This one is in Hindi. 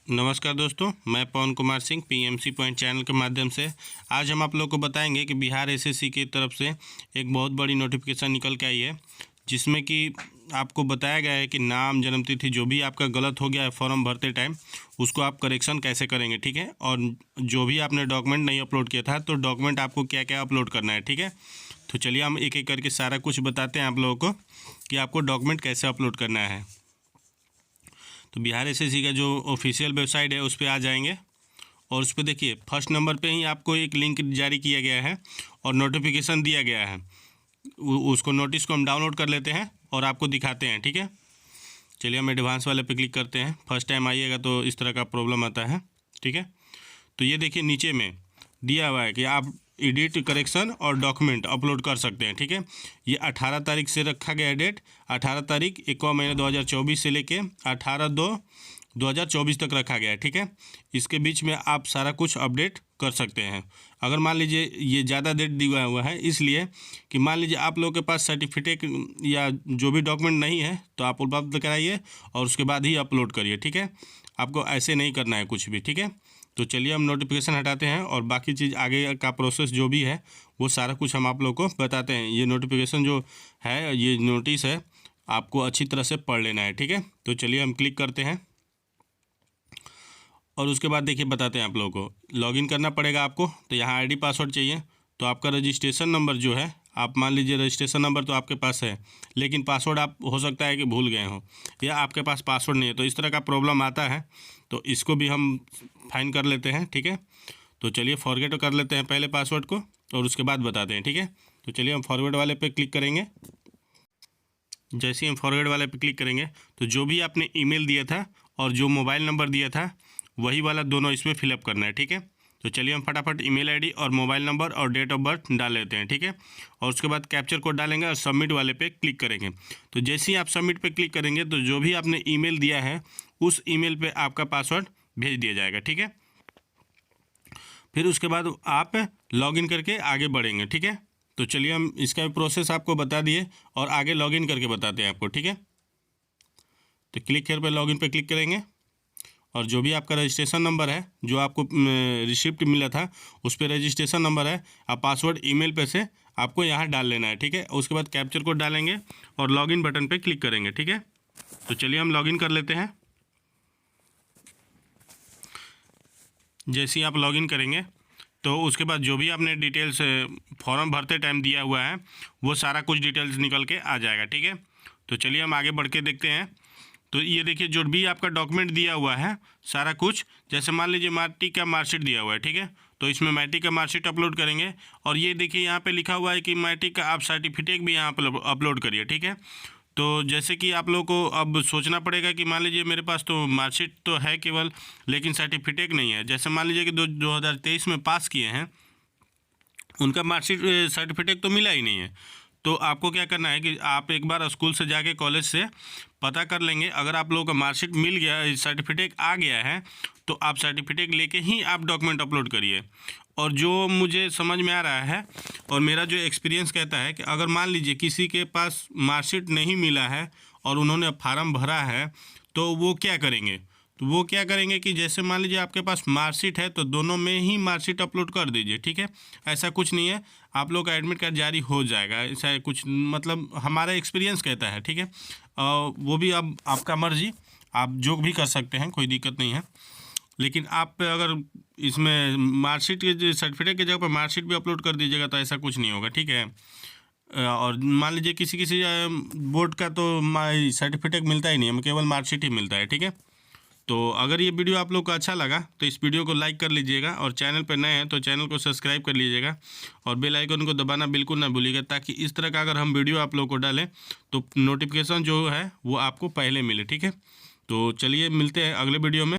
नमस्कार दोस्तों, मैं Pawan Kumar Singh PMC point channel के माध्यम से आज हम आप लोग को बताएंगे कि बिहार एसएससी की तरफ से एक बहुत बड़ी नोटिफिकेशन निकल के आई है, जिसमें कि आपको बताया गया है कि नाम, जन्मतिथि जो भी आपका गलत हो गया है फॉर्म भरते टाइम, उसको आप करेक्शन कैसे करेंगे। ठीक है, और जो भी आपने डॉक्यूमेंट नहीं अपलोड किया था तो डॉक्यूमेंट आपको क्या क्या अपलोड करना है। ठीक है, तो चलिए हम एक एक करके सारा कुछ बताते हैं आप लोगों को कि आपको डॉक्यूमेंट कैसे अपलोड करना है। तो बिहार एसएससी का जो ऑफिशियल वेबसाइट है उस पर आ जाएंगे और उस पर देखिए फर्स्ट नंबर पे ही आपको एक लिंक जारी किया गया है और नोटिफिकेशन दिया गया है। उसको नोटिस को हम डाउनलोड कर लेते हैं और आपको दिखाते हैं। ठीक है, चलिए हम एडवांस वाले पे क्लिक करते हैं। फर्स्ट टाइम आइएगा तो इस तरह का प्रॉब्लम आता है। ठीक है, तो ये देखिए नीचे में दिया हुआ है कि आप एडिट, करेक्शन और डॉक्यूमेंट अपलोड कर सकते हैं। ठीक है, ये 18 तारीख से रखा गया है डेट। 18 तारीख 1वां महीना 2024 से लेके 18/2/2024 तक रखा गया है। ठीक है, इसके बीच में आप सारा कुछ अपडेट कर सकते हैं। अगर मान लीजिए ये ज़्यादा डेट दिया हुआ है इसलिए कि मान लीजिए आप लोगों के पास सर्टिफिकेट या जो भी डॉक्यूमेंट नहीं है तो आप उपलब्ध कराइए और उसके बाद ही अपलोड करिए। ठीक है, आपको ऐसे नहीं करना है कुछ भी। ठीक है, तो चलिए हम नोटिफिकेशन हटाते हैं और बाकी चीज़ आगे का प्रोसेस जो भी है वो सारा कुछ हम आप लोग को बताते हैं। ये नोटिफिकेशन जो है, ये नोटिस है, आपको अच्छी तरह से पढ़ लेना है। ठीक है, तो चलिए हम क्लिक करते हैं और उसके बाद देखिए बताते हैं आप लोगों को। लॉगिन करना पड़ेगा आपको, तो यहाँ आईडी पासवर्ड चाहिए। तो आपका रजिस्ट्रेशन नंबर जो है, आप मान लीजिए रजिस्ट्रेशन नंबर तो आपके पास है लेकिन पासवर्ड आप हो सकता है कि भूल गए हों या आपके पास पासवर्ड नहीं है, तो इस तरह का प्रॉब्लम आता है। तो इसको भी हम फाइन कर लेते हैं। ठीक है, तो चलिए फॉरगेट कर लेते हैं पहले पासवर्ड को और उसके बाद बताते हैं। ठीक है, तो चलिए हम फॉरवर्ड वाले पे क्लिक करेंगे। जैसे ही हम फॉरवर्ड वाले पे क्लिक करेंगे तो जो भी आपने ईमेल दिया था और जो मोबाइल नंबर दिया था वही वाला दोनों इसमें फिलअप करना है। ठीक है, तो चलिए हम फटाफट ईमेल आईडी और मोबाइल नंबर और डेट ऑफ बर्थ डाल लेते हैं। ठीक है, और उसके बाद कैप्चर कोड डालेंगे और सबमिट वाले पे क्लिक करेंगे। तो जैसे ही आप सबमिट पे क्लिक करेंगे तो जो भी आपने ईमेल दिया है उस ईमेल पे आपका पासवर्ड भेज दिया जाएगा। ठीक है, फिर उसके बाद आप लॉगिन करके आगे बढ़ेंगे। ठीक है, तो चलिए हम इसका भी प्रोसेस आपको बता दिए और आगे लॉगिन करके बताते हैं आपको। ठीक है, तो क्लिक हेयर पे लॉगिन पे क्लिक करेंगे और जो भी आपका रजिस्ट्रेशन नंबर है, जो आपको रिसिप्ट मिला था उस पर रजिस्ट्रेशन नंबर है, आप पासवर्ड ईमेल पे से आपको यहाँ डाल लेना है। ठीक है, उसके बाद कैप्चर कोड डालेंगे और लॉगिन बटन पे क्लिक करेंगे। ठीक है, तो चलिए हम लॉगिन कर लेते हैं। जैसे ही आप लॉगिन करेंगे तो उसके बाद जो भी आपने डिटेल्स फॉर्म भरते टाइम दिया हुआ है वो सारा कुछ डिटेल्स निकल के आ जाएगा। ठीक है, तो चलिए हम आगे बढ़ के देखते हैं। तो ये देखिए जो भी आपका डॉक्यूमेंट दिया हुआ है सारा कुछ, जैसे मान लीजिए मैट्रिक का मार्कशीट दिया हुआ है। ठीक है, तो इसमें मैट्रिक का मार्कशीट अपलोड करेंगे और ये देखिए यहाँ पे लिखा हुआ है कि मैट्रिक का आप सर्टिफिकेट भी यहाँ पर अपलोड करिए। ठीक है, तो जैसे कि आप लोगों को अब सोचना पड़ेगा कि मान लीजिए मेरे पास तो मार्कशीट तो है केवल, लेकिन सर्टिफिकेट नहीं है। जैसे मान लीजिए कि 2023 में पास किए हैं, उनका मार्कशीट सर्टिफिकेट तो मिला ही नहीं है। तो आपको क्या करना है कि आप एक बार स्कूल से जाके, कॉलेज से पता कर लेंगे। अगर आप लोगों का मार्कशीट मिल गया, सर्टिफिकेट आ गया है, तो आप सर्टिफिकेट लेके ही आप डॉक्यूमेंट अपलोड करिए। और जो मुझे समझ में आ रहा है और मेरा जो एक्सपीरियंस कहता है कि अगर मान लीजिए किसी के पास मार्कशीट नहीं मिला है और उन्होंने फार्म भरा है तो वो क्या करेंगे, तो वो क्या करेंगे कि जैसे मान लीजिए आपके पास मार्कशीट है तो दोनों में ही मार्कशीट अपलोड कर दीजिए। ठीक है, ऐसा कुछ नहीं है, आप लोग का एडमिट कार्ड जारी हो जाएगा। ऐसा कुछ मतलब हमारा एक्सपीरियंस कहता है। ठीक है, वो भी अब आपका मर्जी, आप जो भी कर सकते हैं, कोई दिक्कत नहीं है। लेकिन आप अगर इसमें मार्कशीट के सर्टिफिकेट की जगह पर मार्कशीट भी अपलोड कर दीजिएगा तो ऐसा कुछ नहीं होगा। ठीक है, और मान लीजिए किसी किसी बोर्ड का तो सर्टिफिकेट मिलता ही नहीं है, केवल मार्कशीट ही मिलता है। ठीक है, तो अगर ये वीडियो आप लोग को अच्छा लगा तो इस वीडियो को लाइक कर लीजिएगा और चैनल पर नए हैं तो चैनल को सब्सक्राइब कर लीजिएगा और बेल आइकन को दबाना बिल्कुल ना भूलिएगा, ताकि इस तरह का अगर हम वीडियो आप लोग को डालें तो नोटिफिकेशन जो है वो आपको पहले मिले। ठीक है, तो चलिए मिलते हैं अगले वीडियो में।